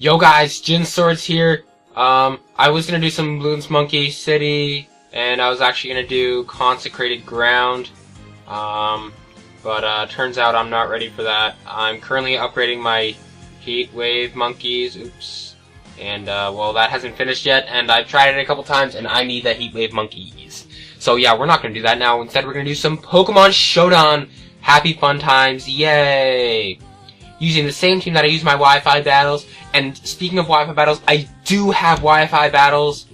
Yo guys, JinSwords here. I was gonna do some Bloons Monkey City, and I was actually gonna do Consecrated Ground. But turns out I'm not ready for that. I'm currently upgrading my Heat Wave Monkeys, oops. And, well, that hasn't finished yet, and I've tried it a couple times, and I need the Heat Wave Monkeys. So yeah, we're not gonna do that now. Instead, we're gonna do some Pokemon Showdown. Happy fun times, yay! Using the same team that I use my Wi-Fi battles. And speaking of Wi-Fi battles, I do have Wi-Fi battles.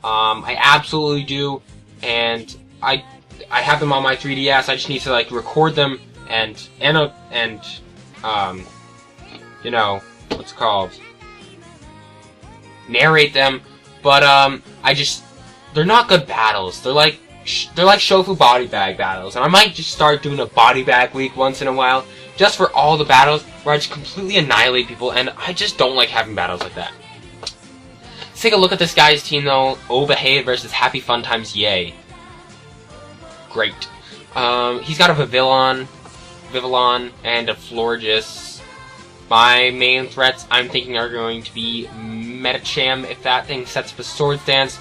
I absolutely do. And I have them on my 3DS. I just need to like record them and you know, what's it called? Narrate them. But they're not good battles. They're like Shofu body bag battles. And I might just start doing a body bag week once in a while. Just for all the battles where I just completely annihilate people, and I just don't like having battles like that. Let's take a look at this guy's team though. Obahei versus Happy Fun Times Yay. Great. He's got a Vivillon, and a Florges. My main threats, I'm thinking, are going to be Metacham if that thing sets up a Swords Dance.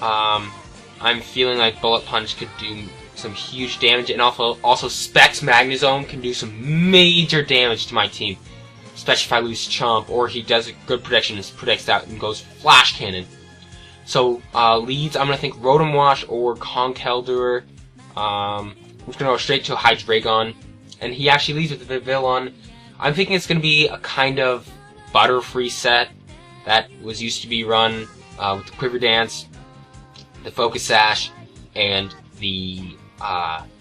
I'm feeling like Bullet Punch could do some huge damage, and also Specs Magnezone can do some major damage to my team, especially if I lose Chomp, or he does a good prediction and predicts that and goes Flash Cannon. So, leads, I'm going to think Rotom Wash or Conkeldurr. I'm just going to go straight to Hydreigon, and he actually leads with the Vivillon. I'm thinking it's going to be a kind of Butterfree set that was used to be run with the Quiver Dance, the Focus Sash, and the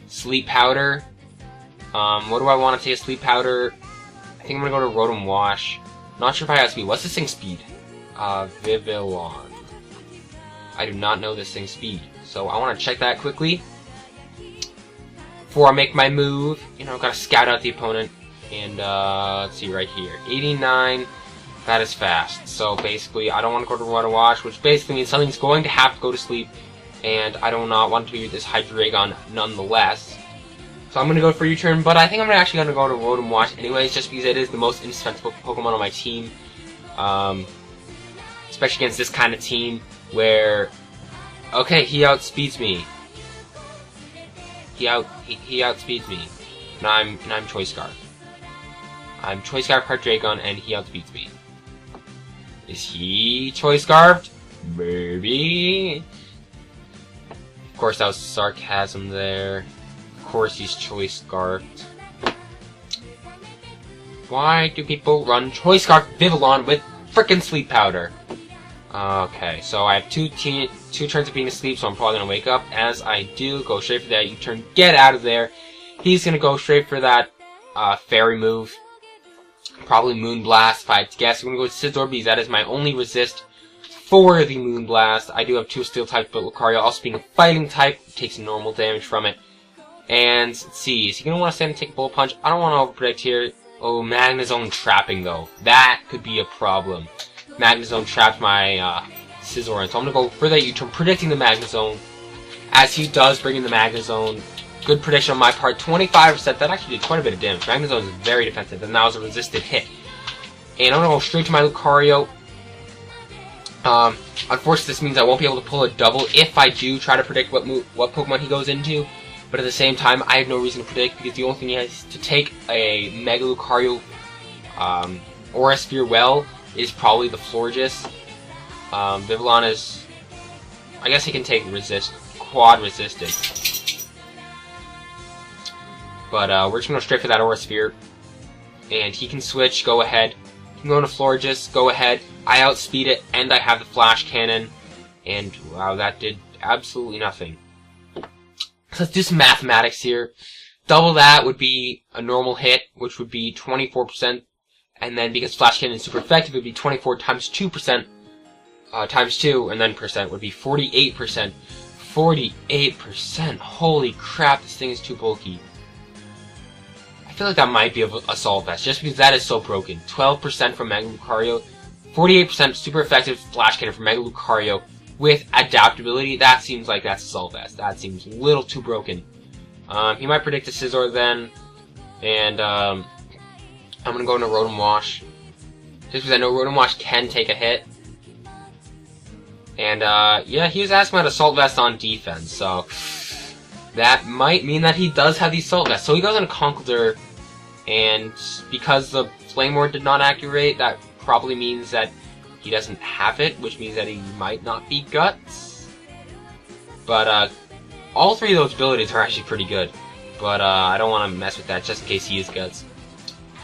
Sleep Powder. What do I want to take a Sleep Powder? I think I'm gonna go to Rotom Wash. Not sure if I have speed. What's this thing's speed? Vivillon. I do not know this thing's speed, so I want to check that quickly before I make my move. You know, gotta scout out the opponent. And let's see right here, 89. That is fast. So basically, I don't want to go to Rotom Wash, which basically means something's going to have to go to sleep. And I do not want to be this Hydreigon nonetheless. So I'm going to go for U-turn, but I think I'm actually going to go to Rotom Wash anyways, just because it is the most indispensable Pokemon on my team. Especially against this kind of team where, okay, he outspeeds me. He outspeeds me. And I'm Choice Scarf. I'm Choice Scarf Hydreigon, and he outspeeds me. Is he Choice Scarfed? Maybe. Of course, that was sarcasm there. Of course, he's Choice Scarfed. Why do people run Choice Scarf Vivillon with frickin' Sleep Powder? Okay, so I have two turns of being asleep, so I'm probably gonna wake up. As I do, go straight for that U-turn. Get out of there. He's gonna go straight for that fairy move. Probably Moonblast, if I had to guess. I'm gonna go with Scizor because that is my only resist for the Moonblast. I do have two Steel types, but Lucario, also being a Fighting type, takes normal damage from it. And let's see, is he gonna want to stand and take a Bullet Punch? I don't want to overpredict here. Oh, Magnezone trapping though. That could be a problem. Magnezone trapped my Scizor, and so I'm gonna go for that U-turn, predicting the Magnezone. As he does bring in the Magnezone. Good prediction on my part. 25%. That actually did quite a bit of damage. Magnezone is very defensive, and that was a resisted hit. And I'm gonna go straight to my Lucario. Unfortunately, this means I won't be able to pull a double if I do try to predict what Pokemon he goes into. But at the same time, I have no reason to predict because the only thing he has to take a Mega Lucario Aura Sphere well is probably the Florges. Vivillon is, I guess he can take quad resisted. But we're just gonna go straight for that Aura Sphere, and he can switch. Go ahead. He can go into Florges. Go ahead. I outspeed it, and I have the Flash Cannon, and wow, that did absolutely nothing. So let's do some mathematics here. Double that would be a normal hit, which would be 24%, and then because Flash Cannon is super effective, it would be 24 times 2%, times 2, and then percent would be 48%. 48%. Holy crap! This thing is too bulky. I feel like that might be a Assault Vest, just because that is so broken. 12% from Mega Lucario, 48% super effective Flash Cannon from Mega Lucario with adaptability. That seems like that's Assault Vest. That seems a little too broken. He might predict a Scizor then, and I'm gonna go into Rotom Wash. Just because I know Rotom Wash can take a hit. And, yeah, he was asking about Assault Vest on defense, so that might mean that he does have the Assault Vest. So he goes on Conkeldurr, and because the Flame Ward did not activate, that probably means that he doesn't have it, which means that he might not be Guts. But, all three of those abilities are actually pretty good. But, I don't want to mess with that just in case he is Guts.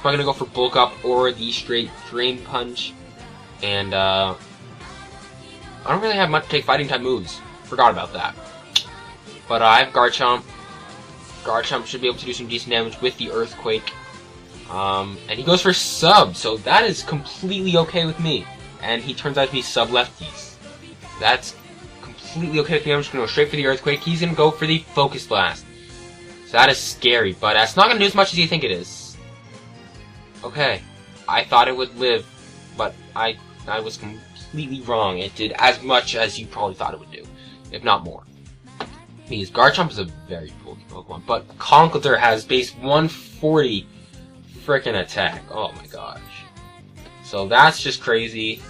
I'm going to go for Bulk Up or the straight Drain Punch. And, I don't really have much to take Fighting type moves. Forgot about that. But, I have Garchomp. Garchomp should be able to do some decent damage with the Earthquake. And he goes for Sub, so that is completely okay with me. And he turns out to be Sub-Lefties. That's completely okay with me. I'm just going to go straight for the Earthquake. He's going to go for the Focus Blast. So that is scary, but it's not going to do as much as you think it is. Okay. I thought it would live, but I was completely wrong. It did as much as you probably thought it would do, if not more. Because Garchomp is a very bulky Pokemon, but Conkeldurr has base 140 frickin' attack. Oh my gosh. So that's just crazy.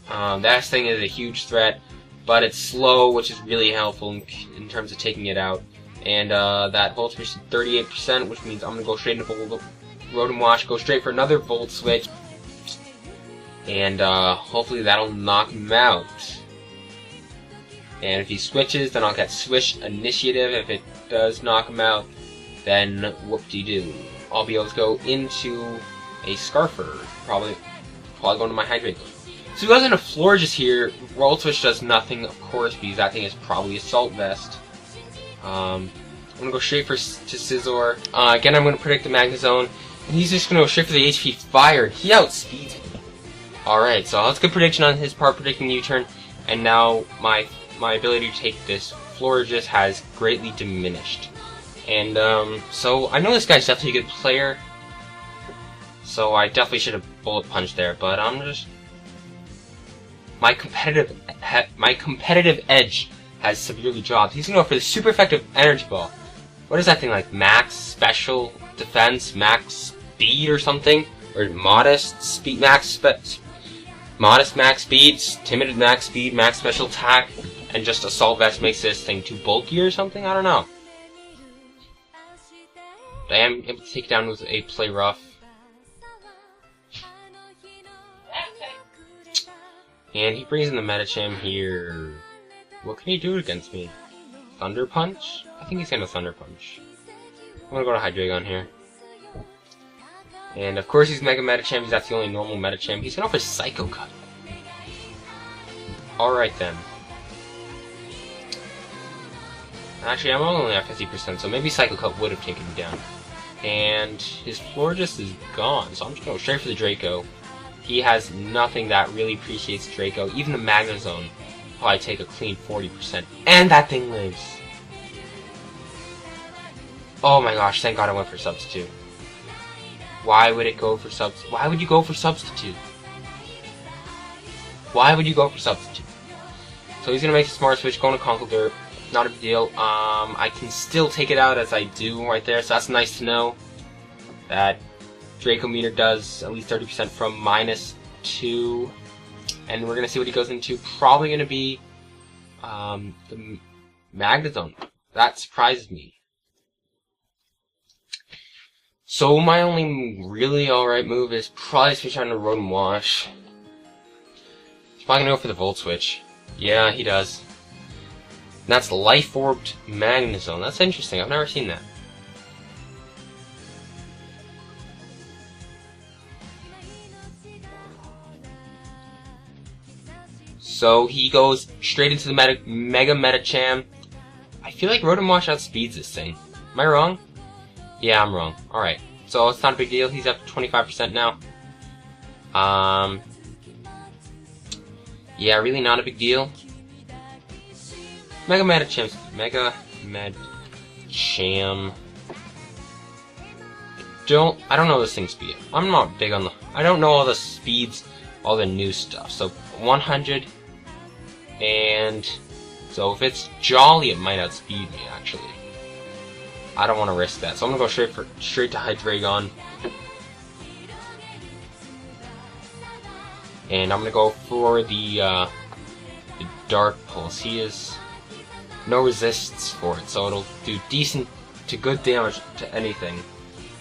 That thing is a huge threat, but it's slow, which is really helpful in terms of taking it out. And that Volt Switch is 38%, which means I'm going to go straight into Rotom Wash, go straight for another Volt Switch. And hopefully that'll knock him out. And if he switches, then I'll get Switch Initiative. If it does knock him out, then whoop-de-doo. I'll be able to go into a Scarfer. Probably going to my Hydreigon. So he goes into Florges here. Volt Switch does nothing, of course, because that thing is probably Assault Vest. I'm going to go straight to Scizor. Again, I'm going to predict the Magnezone. And he's just going to go straight for the HP Fire. He outspeeds me. Alright, so that's a good prediction on his part, predicting the U-turn. And now my ability to take this Florges has greatly diminished. And, so I know this guy's definitely a good player. So I definitely should have Bullet Punched there, but I'm just... My competitive edge has severely dropped. He's gonna go for the super effective Energy Ball. What is that thing like? Max Special Defense, Max Speed or something? Or Modest Speed, Modest Max Speed, Timid Max Speed, Max Special Attack, and just Assault Vest makes this thing too bulky or something? I don't know. But I am able to take it down with a Play Rough. And he brings in the Medicham here. What can he do against me? Thunder Punch? I think he's gonna Thunder Punch. I'm gonna go to Hydreigon here. And of course he's Mega Medicham, because that's the only normal Medicham. He's gonna go for Psycho Cut. Alright then. Actually, I'm only at 50%, so maybe Psycho Cut would have taken him down. And his Florges is gone, so I'm just gonna go straight for the Draco. He has nothing that really appreciates Draco. Even the Magnezone will probably take a clean 40%. And that thing lives. Oh my gosh, thank God I went for Substitute. Why would it go for Substitute? Why would you go for Substitute? Why would you go for Substitute? So he's gonna make a smart switch, going to Conkeldurr. Not a big deal. I can still take it out as I do right there, so that's nice to know. That Draco meter does at least 30% from -2. And we're gonna see what he goes into. Probably gonna be the Magnezone. That surprises me. So my only really alright move is probably switch on to Rotom Wash. He's probably gonna go for the Volt Switch. Yeah, he does. And that's Life Orbed Magnezone. That's interesting. I've never seen that. So he goes straight into the Mega Medicham. I feel like Rotom Wash outspeeds this thing. Am I wrong? Yeah, I'm wrong. Alright. So it's not a big deal. He's up to 25% now. Yeah, really not a big deal. Mega Medicham. I don't know this thing's speed. I'm not big on the... I don't know all the speeds, all the new stuff. So 100... And so if it's Jolly, it might outspeed me, actually. I don't want to risk that, so I'm gonna go straight to Hydreigon. And I'm gonna go for the Dark Pulse. He has no resists for it, so it'll do decent to good damage to anything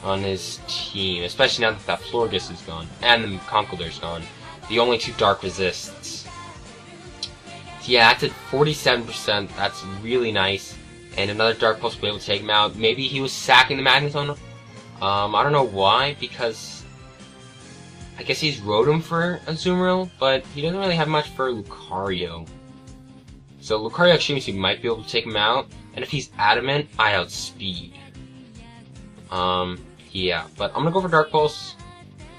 on his team, especially now that that Florgus is gone and the Conkeldurr's gone. The only two dark resists. So yeah, that's at 47%. That's really nice. And another Dark Pulse will be able to take him out. Maybe he was sacking the Magnezone. I don't know why, because I guess he's Rotom for Azumarill, but he doesn't really have much for Lucario. So Lucario Extreme Speed might be able to take him out, and if he's Adamant, I outspeed. Yeah, but I'm gonna go for Dark Pulse.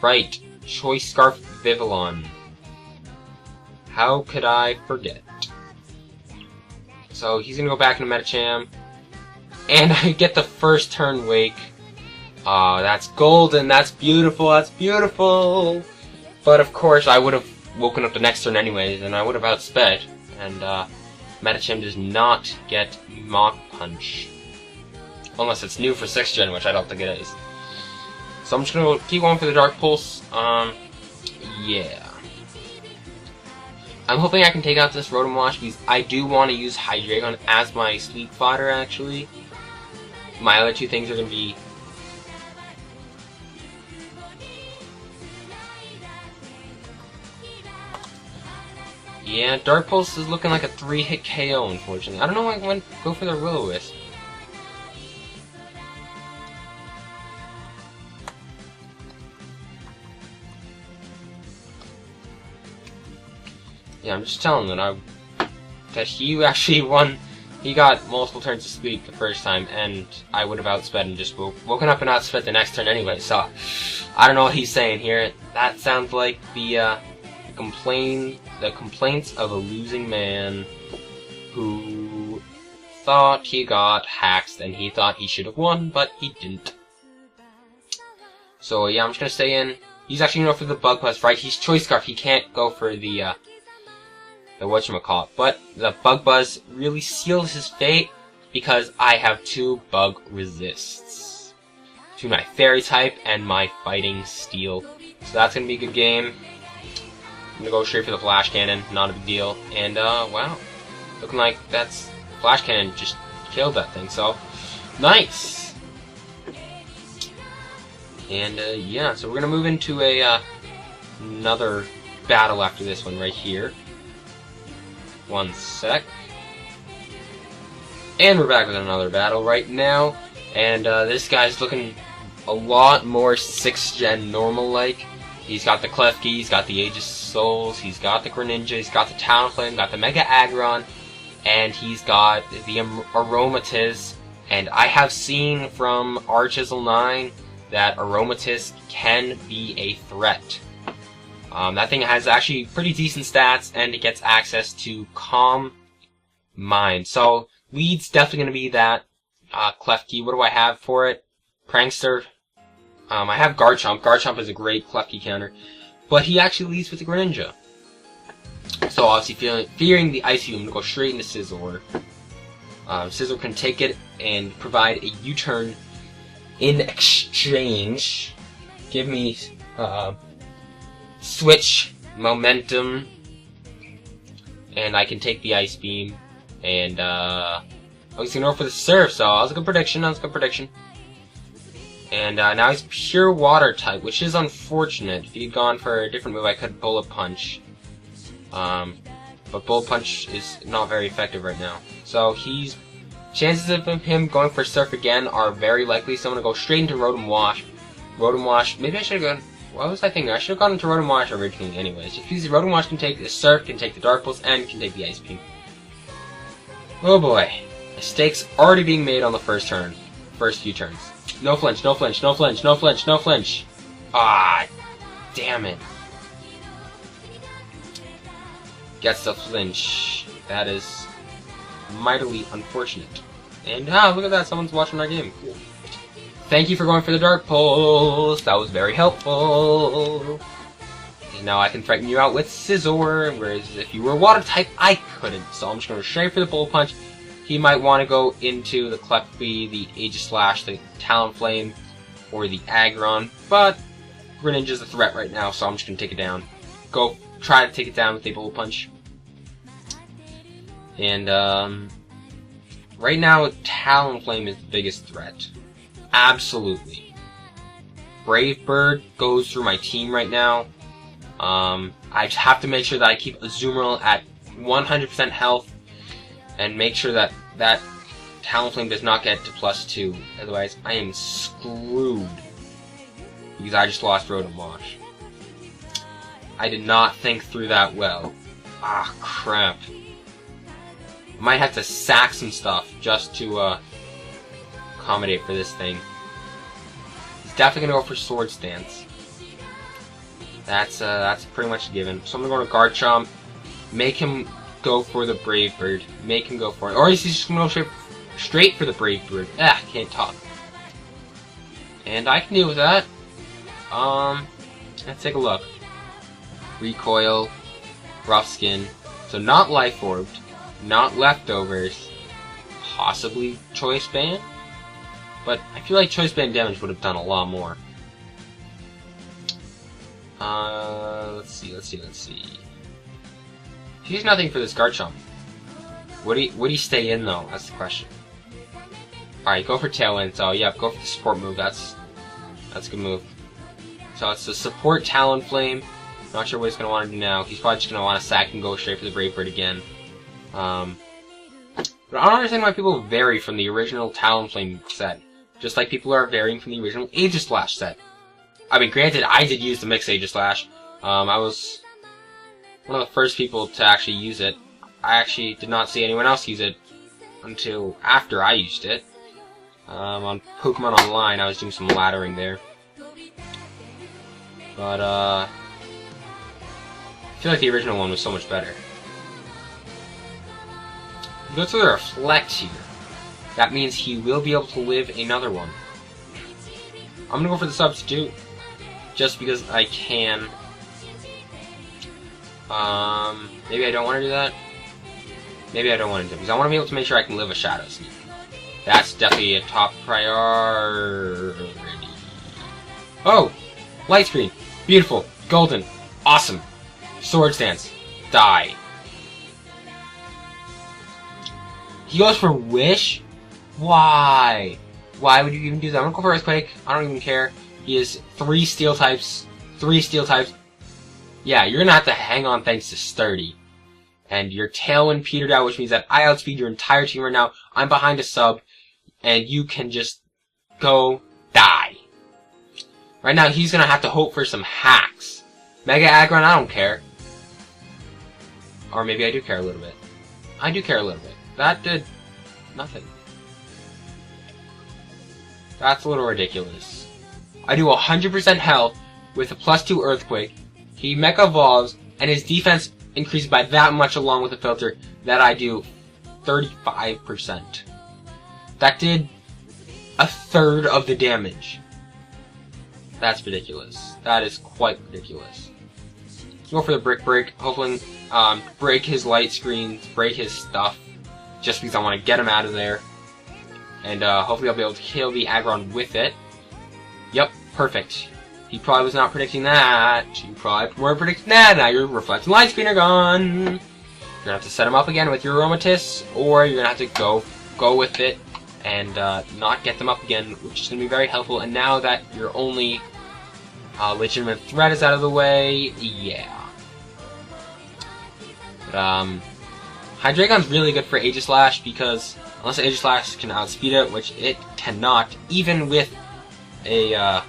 Right, Choice Scarf Vivillon. How could I forget? So he's gonna go back into Medicham, and I get the first turn Wake. That's golden, that's beautiful, that's beautiful! But of course, I would have woken up the next turn anyways, and I would have outsped, and Medicham does not get Mach Punch. Unless it's new for 6th gen, which I don't think it is. So I'm just gonna keep going for the Dark Pulse. Yeah. I'm hoping I can take out this Rotom Wash, because I do want to use Hydreigon as my Sleep Fodder, actually. My other two things are gonna be... Yeah, Dark Pulse is looking like a 3-hit KO, unfortunately. I don't know why I went go for the Will-O-Wisp. Yeah, I'm just telling that he actually won. He got multiple turns to speak the first time, and I would have outsped and just woken up and outsped the next turn anyway. So I don't know what he's saying here. That sounds like the complaints of a losing man who thought he got hacked and he thought he should have won, but he didn't. So yeah, I'm just gonna stay in. He's actually gonna go for the Bug Buzz, right? He's Choice Scarf. He can't go for the whatchamacallit. But the Bug Buzz really seals his fate because I have two Bug Resists to my Fairy type and my Fighting Steel. So that's gonna be a good game. I'm gonna go straight for the Flash Cannon, not a big deal. And wow, looking like that's Flash Cannon just killed that thing. So nice. And yeah, so we're gonna move into a another battle after this one right here. One sec. And we're back with another battle right now. And this guy's looking a lot more 6th gen normal-like. He's got the Klefki, he's got the Aegis Souls, he's got the Greninja, he's got the Talonflame, got the Mega Aggron, and he's got the Aromatisse. And I have seen from Archisel 9 that Aromatisse can be a threat. That thing has actually pretty decent stats, and it gets access to Calm Mind. So, lead's definitely going to be that Klefki. What do I have for it? Prankster. I have Garchomp. Garchomp is a great Klefki counter. But he actually leads with the Greninja. So, obviously, fearing the Icy Beam, I'm going to go straight into Scizor. Scizor can take it and provide a U-turn in exchange. Give me Switch Momentum, and I can take the Ice Beam, and I was gonna go for the Surf, so that was a good prediction, And now he's pure Water type, which is unfortunate. If he'd gone for a different move, I could Bullet Punch. But Bullet Punch is not very effective right now. So chances of him going for Surf again are very likely, so I'm gonna go straight into Rotom Wash. Rotom Wash, maybe I should have gone... What was I thinking? I should have gone into Rotom Wash originally anyways. Just because Rotom Wash can take the Surf, can take the Dark Pulse, and can take the Ice Beam. Oh boy. Mistakes already being made on the first turn. First few turns. No flinch, no flinch, no flinch, no flinch, no flinch. Ah, damn it. Gets the flinch. That is mightily unfortunate. And look at that, someone's watching our game. Cool. Thank you for going for the Dark Pulse. That was very helpful. And now I can threaten you out with Scizor, whereas if you were Water type, I couldn't. So I'm just going to straight for the Bullet Punch. He might want to go into the Klefki, the Aegislash, the Talonflame, or the Aggron, but Greninja's a threat right now, so I'm just going to take it down. Go try to take it down with a bullet punch. And right now, Talonflame is the biggest threat. Absolutely. Brave Bird goes through my team right now. I just have to make sure that I keep Azumarill at 100% health, and make sure that that Talonflame does not get to +2. Otherwise, I am screwed. Because I just lost Rotomosh. I did not think through that well. Ah, crap. I might have to sack some stuff just to accommodate for this thing. He's definitely gonna go for Sword Stance. That's pretty much a given. So I'm gonna go to Garchomp, make him go for the Brave Bird, make him go for it, or is he just gonna go straight for the Brave Bird? Ah, can't talk. And I can deal with that. Let's take a look. Recoil, Rough Skin, so not Life Orbed, not Leftovers, possibly Choice Band, but I feel like Choice Band damage would have done a lot more. Let's see. He's nothing for this Garchomp. Would he stay in though? That's the question. Alright, go for Tailwind, so yep, go for the support move, that's a good move. So it's the support Talonflame. Not sure what he's going to want to do now. He's probably just going to want to sack and go straight for the Brave Bird again. But I don't understand why people vary from the original Talonflame set. Just like people are varying from the original Aegislash set. I mean, granted, I did use the mixed Aegislash. I was one of the first people to actually use it. I actually did not see anyone else use it until after I used it. On Pokemon Online, I was doing some laddering there. But, I feel like the original one was so much better. He goes for the Reflect here. That means he will be able to live another one. I'm gonna go for the Substitute, just because I can. Maybe I don't want to do that. Maybe I don't want to do it, because I want to be able to make sure I can live a Shadow Sneak. That's definitely a top priority. Oh! Light Screen. Beautiful. Golden. Awesome. Sword Stance. Die. He goes for Wish? Why? Why would you even do that? I'm gonna go for Earthquake. I don't even care. He has 3 Steel types. 3 Steel types. Yeah, you're gonna have to hang on thanks to Sturdy. And your Tailwind petered out, which means that I outspeed your entire team right now. I'm behind a sub. And you can just go die. Right now, he's gonna have to hope for some hacks. Mega Aggron, I don't care. Or maybe I do care a little bit. I do care a little bit. That did nothing. That's a little ridiculous. I do 100% health with a +2 Earthquake. He Mega Evolves, and his defense increased by that much along with the filter that I do 35%. That did a third of the damage. That's ridiculous. That is quite ridiculous. Let's go for the Brick Break. Hopefully, break his light screens, break his stuff, just because I want to get him out of there. And hopefully I'll be able to kill the Aggron with it. Yep, perfect. He probably was not predicting that. You probably weren't predicting that. Now your Reflect and Light Screen are gone. You're going to have to set him up again with your Aromatisse, or you're going to have to go with it and not get them up again, which is going to be very helpful. And now that your only legitimate threat is out of the way, yeah. But, Hydreigon's really good for Aegislash, because unless Aegislash can outspeed it, which it cannot, even with a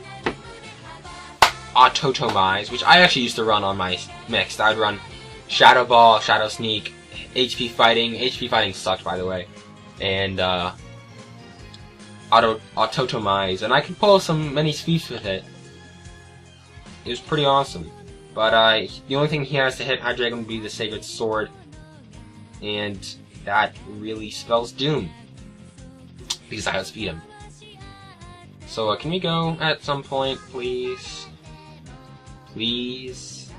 Autotomize, which I actually used to run on my mixed. I'd run Shadow Ball, Shadow Sneak, HP Fighting. HP Fighting sucked, by the way. And Autotomize, and I could pull some many sweeps with it. It was pretty awesome. But the only thing he has to hit Hydreigon would be the Sacred Sword, and that really spells doom, because I outspeed him. So can we go at some point, please? Please?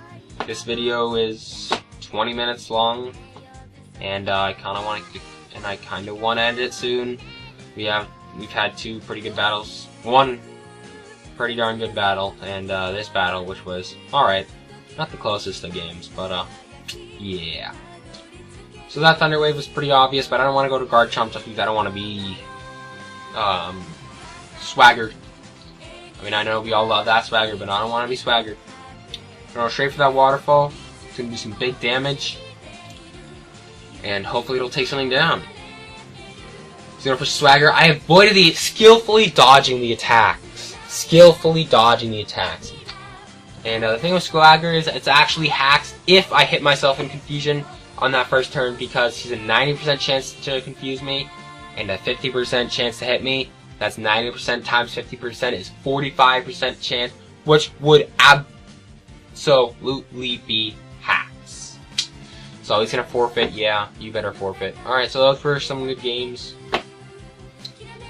This video is 20 minutes long, and I kind of want to end it soon. We've had 2 pretty good battles. One pretty darn good battle, and this battle, which was alright. Not the closest of games, but yeah. So that Thunder Wave was pretty obvious, but I don't want to go to Garchomp just because I don't want to be swaggered. I mean, I know we all love that swagger, but I don't want to be swaggered. I'm going straight for that waterfall. It's going to do some big damage. And hopefully it'll take something down. He's going for swagger. I avoided the skillfully dodging the attacks. Skillfully dodging the attacks. And the thing with swagger is it's actually hacks if I hit myself in confusion on that first turn, because he's a 90% chance to confuse me and a 50% chance to hit me. That's 90% times 50% is 45% chance, which would absolutely be hacks. So he's gonna forfeit. Yeah, you better forfeit. Alright, so those were some good games.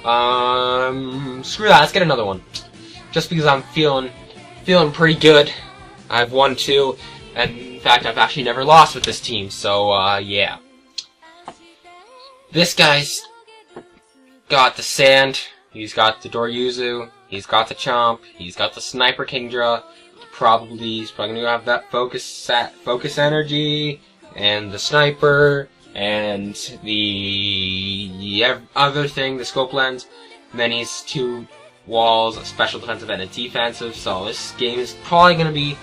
Screw that, let's get another one. Just because I'm feeling pretty good. I've won 2, and in fact I've actually never lost with this team, so yeah. This guy's got the Sand, he's got the Doryuzu, he's got the Chomp, he's got the Sniper Kingdra, he's probably gonna have that focus energy, and the Sniper, and the other thing, the Scope Lens, and then he's 2 walls, a special defensive and a defensive, so this game is probably gonna be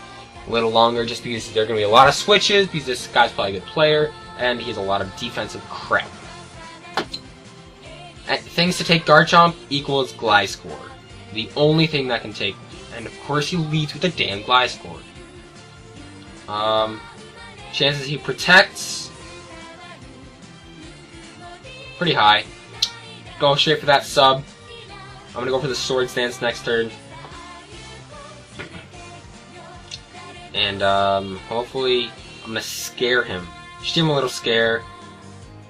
a little longer just because there are gonna be a lot of switches, because this guy's probably a good player, and he has a lot of defensive crap. Things to take Garchomp equals Gliscor. The only thing that can take, and of course he leads with a damn Gliscor. Chances he protects, pretty high. Go straight for that sub. I'm gonna go for the Swords Dance next turn. And hopefully I'm gonna scare him. Just give him a little scare.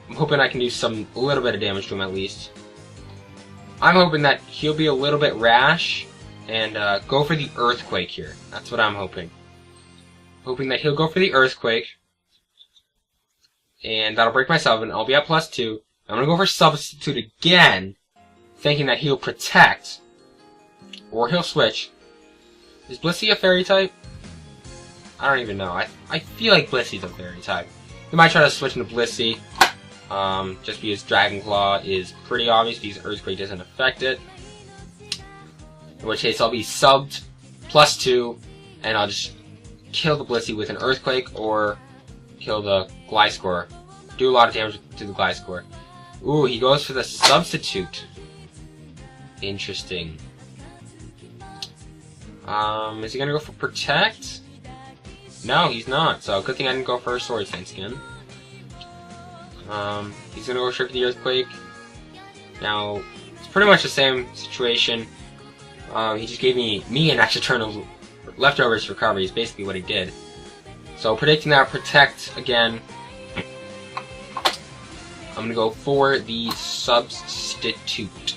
I'm hoping I can do a little bit of damage to him at least. I'm hoping that he'll be a little bit rash and go for the Earthquake here. That's what I'm hoping. Hoping that he'll go for the Earthquake. And that'll break my sub, and I'll be at +2. I'm gonna go for Substitute again, thinking that he'll protect. Or he'll switch. Is Blissey a Fairy type? I don't even know. I feel like Blissey's a Fairy type. He might try to switch into Blissey. Just because Dragon Claw is pretty obvious because Earthquake doesn't affect it. In which case I'll be subbed +2, and I'll just kill the Blissey with an Earthquake or kill the Gliscor. Do a lot of damage to the Gliscor. Ooh, he goes for the Substitute. Interesting. Is he gonna go for Protect? No, he's not. So good thing I didn't go for a Swords Dance again. He's gonna go straight for the Earthquake. Now, it's pretty much the same situation. He just gave me an extra turn of leftovers recovery is basically what he did. So predicting that Protect again. I'm gonna go for the Substitute.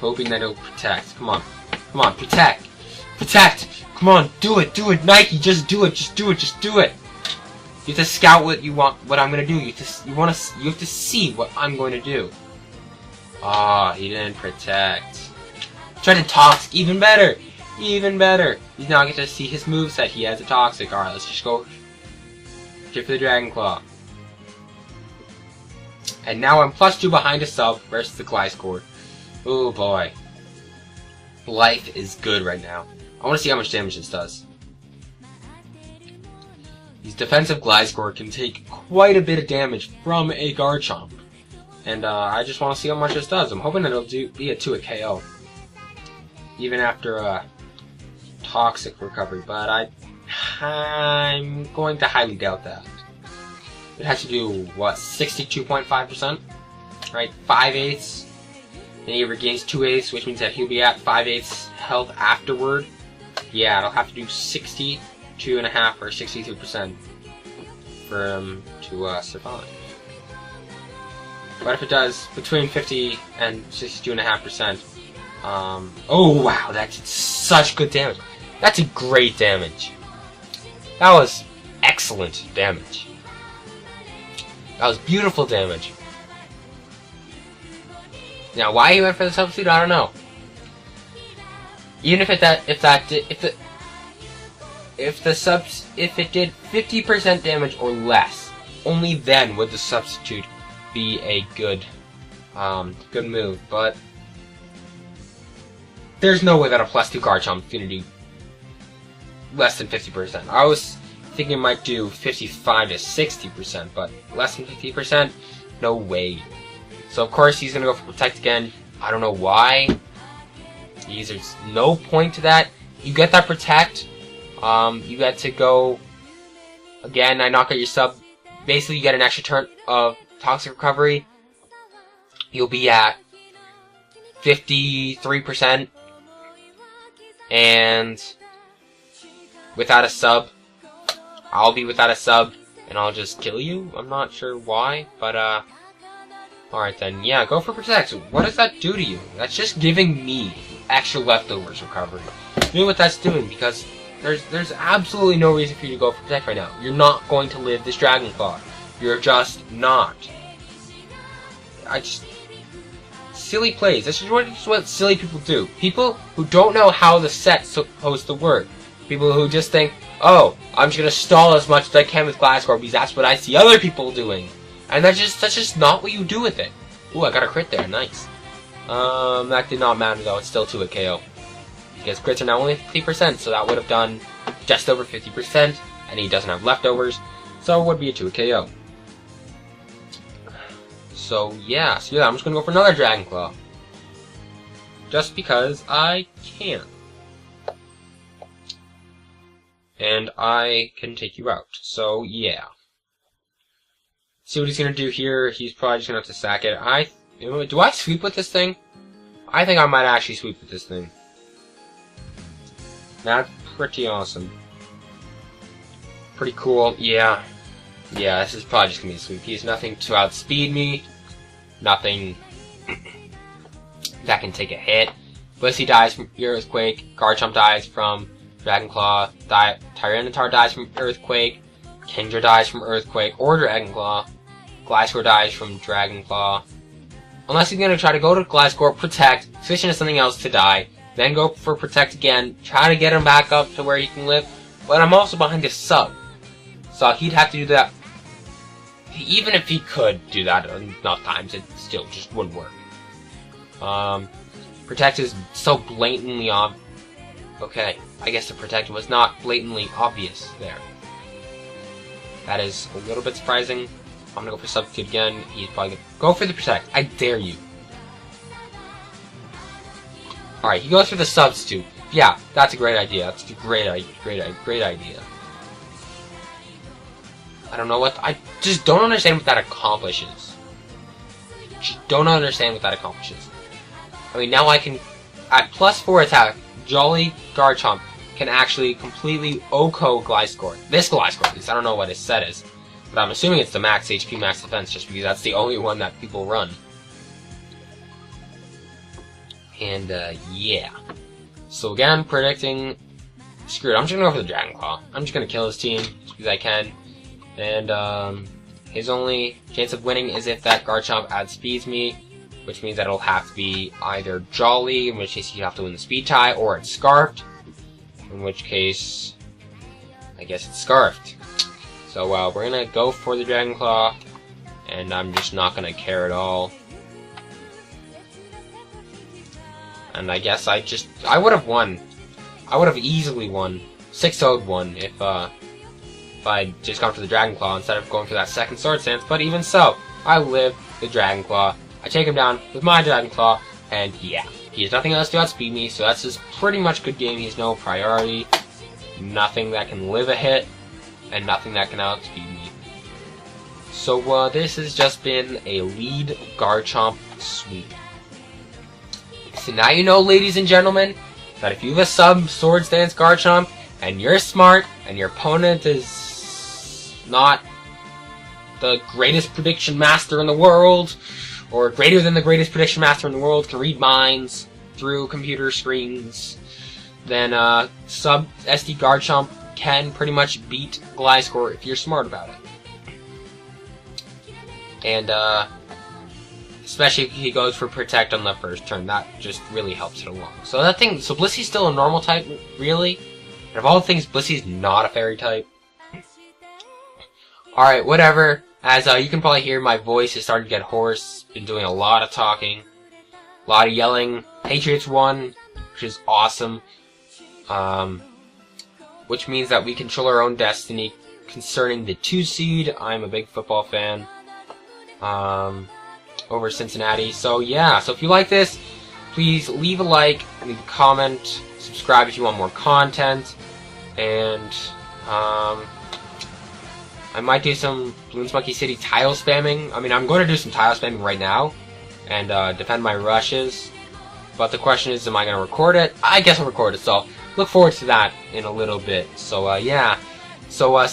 Hoping that it'll Protect. Come on. Come on, Protect! Protect! Come on, do it, Nike, just do it, just do it! You have to scout what you want, what I'm gonna do. You have to see what I'm going to do. Ah, he didn't Protect. Try to Toxic, even better! Even better! He's now get to see his moveset. He has a Toxic. Alright, let's just go straight for the Dragon Claw. And now I'm +2 behind a sub versus the Gliscor. Oh boy. Life is good right now. I want to see how much damage this does. These defensive Gliscor can take quite a bit of damage from a Garchomp. And I just want to see how much this does. I'm hoping that it'll be a KO. Even after a Toxic recovery, but I'm going to highly doubt that. It has to do, what, 62.5%? Right, 5/8. And he regains 2/8, which means that he'll be at 5/8 health afterward. Yeah, it'll have to do 62.5 or 63% for him to survive. But if it does between 50 and 62.5%, oh wow, that's such good damage. That's a great damage. That was excellent damage. That was beautiful damage. Now, why he went for the Substitute, I don't know. Even if if it did 50% damage or less, only then would the substitute be a good move. But there's no way that a +2 Garchomp is gonna do less than 50%. I was thinking it might do 55 to 60%, but less than 50%, no way. So of course he's gonna go for Protect again. I don't know why. There's no point to that. You get that Protect. You get to go again. I knock out your sub. Basically, you get an extra turn of Toxic Recovery. You'll be at 53%, and without a sub, I'll be without a sub, and I'll just kill you. I'm not sure why, but alright then. Yeah, go for Protect. What does that do to you? That's just giving me extra leftovers recovery. You know what that's doing, because there's absolutely no reason for you to go for Protect right now. You're not going to live this Dragon Claw. You're just not. Silly plays. This is what silly people do. People who don't know how the set's supposed to work. People who just think, oh, I'm just gonna stall as much as I can with Glass Core because that's what I see other people doing. And that's just not what you do with it. Ooh, I got a crit there. Nice. That did not matter though. It's still 2-hit KO. Because crits are now only 50%, so that would have done just over 50%, and he doesn't have leftovers, so it would be a 2-hit KO. So yeah, I'm just gonna go for another Dragon Claw. Just because I can. And I can take you out. So yeah. See what he's gonna do here. He's probably just gonna have to sack it. Do I sweep with this thing? I think I might actually sweep with this thing. That's pretty awesome. Pretty cool. Yeah. Yeah, this is probably just gonna be a sweep. He has nothing to outspeed me. Nothing that can take a hit. Blissey dies from Earthquake. Garchomp dies from Dragon Claw. Tyranitar dies from Earthquake. Kingdra dies from Earthquake or Dragon Claw. Gliscor dies from Dragon Claw. Unless he's gonna try to go to Gliscor, Protect, switch into something else to die, then go for Protect again, try to get him back up to where he can live. But I'm also behind his sub, so he'd have to do that. Even if he could do that enough times, it still just wouldn't work. Protect is so blatantly obvious. Okay, I guess the Protect was not blatantly obvious there. That is a little bit surprising. I'm gonna go for Substitute again. He's probably gonna go for the Protect. I dare you. Alright, he goes for the Substitute. Yeah, that's a great idea. That's a great idea. I don't know what... I just don't understand what that accomplishes. Just don't understand what that accomplishes. I mean, now I can... At +4 attack, Jolly Garchomp can actually completely OHKO Gliscor. This Gliscor, at least. I don't know what his set is. But I'm assuming it's the max HP, max defense, just because that's the only one that people run. And, yeah. So again, predicting... Screw it, I'm just gonna go for the Dragon Claw. I'm just gonna kill his team, just because I can. And, his only chance of winning is if that Garchomp outspeeds me, which means that it'll have to be either Jolly, in which case you have to win the speed tie, or it's Scarfed, in which case, I guess it's Scarfed. So, we're gonna go for the Dragon Claw, and I'm just not gonna care at all. And I guess I would have won. I would have easily won. 6-0'd won if I'd just gone for the Dragon Claw instead of going for that second Sword Stance. But even so, I live the Dragon Claw. I take him down with my Dragon Claw, and yeah. He has nothing else to outspeed me, so that's just pretty much good game. He has no priority. Nothing that can live a hit, and nothing that can outspeed me. So, this has just been a lead Garchomp sweep. So now you know, ladies and gentlemen, that if you have a sub-Sword Stance Garchomp, and you're smart, and your opponent is not the greatest prediction master in the world, or greater than the greatest prediction master in the world, can read minds through computer screens, then sub-SD Garchomp can pretty much beat Gliscor if you're smart about it. And, especially if he goes for Protect on the first turn, that just really helps it along. So Blissey's still a normal type, really? And of all things, Blissy's not a fairy type. Alright, whatever. As you can probably hear, my voice is starting to get hoarse. Been doing a lot of talking. A lot of yelling. Patriots won, which is awesome. Which means that we control our own destiny concerning the 2 seed. I'm a big football fan. Over Cincinnati. So yeah, so if you like this, please leave a like, leave a comment, subscribe if you want more content, and I might do some Bloons Monkey City tile spamming. I mean, I'm going to do some tile spamming right now, and defend my rushes, but the question is, am I going to record it? I guess I'll record it, so look forward to that in a little bit. So yeah, so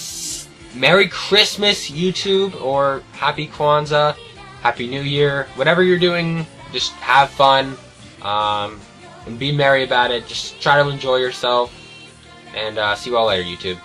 Merry Christmas, YouTube, or Happy Kwanzaa, Happy New Year, whatever you're doing, just have fun, and be merry about it. Just try to enjoy yourself, and see you all later, YouTube.